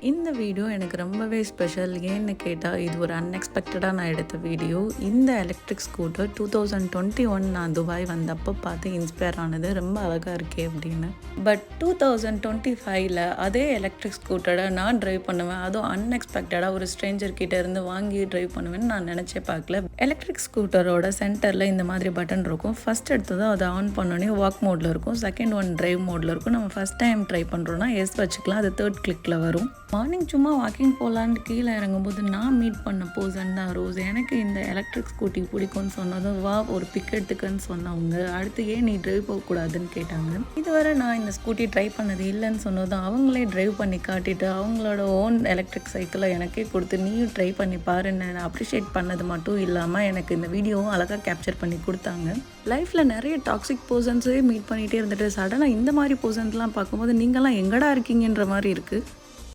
இந்த வீடியோ எனக்கு ரொம்பவே ஸ்பெஷல். ஏன்னு கேட்டால் இது ஒரு அன்எக்ஸ்பெக்டடாக நான் எடுத்த வீடியோ. இந்த எலக்ட்ரிக் ஸ்கூட்டர் 2021 நான் துபாய் வந்தப்போ பார்த்து இன்ஸ்பயர் ஆனது. ரொம்ப அழகாக இருக்கே அப்படின்னு. பட் 2025ல் அதே எலக்ட்ரிக் ஸ்கூட்டரை நான் ட்ரைவ் பண்ணுவேன், அதுவும் அன்எக்ஸ்பெக்டடாக ஒரு ஸ்ட்ரேஞ்சர் கிட்டே இருந்து வாங்கி ட்ரைவ் பண்ணுவேன்னு நான் நினச்சே பார்க்கல. எலக்ட்ரிக் ஸ்கூட்டரோட சென்டரில் இந்த மாதிரி பட்டன் இருக்கும். ஃபஸ்ட் எடுத்ததும் அதை ஆன் பண்ணோன்னே வாக் மோடில் இருக்கும், செகண்ட் ஒன் ட்ரைவ் மோடில் இருக்கும். நம்ம ஃபஸ்ட் டைம் ட்ரை பண்ணுறோன்னா எஸ் வச்சுக்கலாம், அது தேர்ட் கிளிக்கில் வரும். மார்னிங் சும்மா வாக்கிங் போகலான்னு கீழே இறங்கும்போது நான் மீட் பண்ண பர்சன் தான் ரோஸ். எனக்கு இந்த எலக்ட்ரிக் ஸ்கூட்டி பிடிக்கும்னு சொன்னதும் வா ஒரு பிக் எடுத்துக்கன்னு சொன்னவங்க. அடுத்து ஏன் நீ ட்ரைவ் போகக்கூடாதுன்னு கேட்டாங்க. இதுவரை நான் இந்த ஸ்கூட்டி ட்ரை பண்ணது இல்லைன்னு சொன்னதும் அவங்களே ட்ரைவ் பண்ணி காட்டிட்டு அவங்களோட ஓன் எலக்ட்ரிக் சைக்கிளை எனக்கே கொடுத்து நீயும் ட்ரை பண்ணி பாருன்னு அப்ரிஷியேட் பண்ணது மட்டும் இல்லாமல் எனக்கு இந்த வீடியோவும் அழகாக கேப்சர் பண்ணி கொடுத்தாங்க. லைஃப்பில் நிறைய டாக்ஸிக் பர்சன்ஸே மீட் பண்ணிகிட்டே இருந்துட்டு சடனாக இந்த மாதிரி பர்சன்ஸ்லாம் பார்க்கும்போது நீங்கள்லாம் எங்கடா இருக்கீங்கன்ற மாதிரி இருக்குது.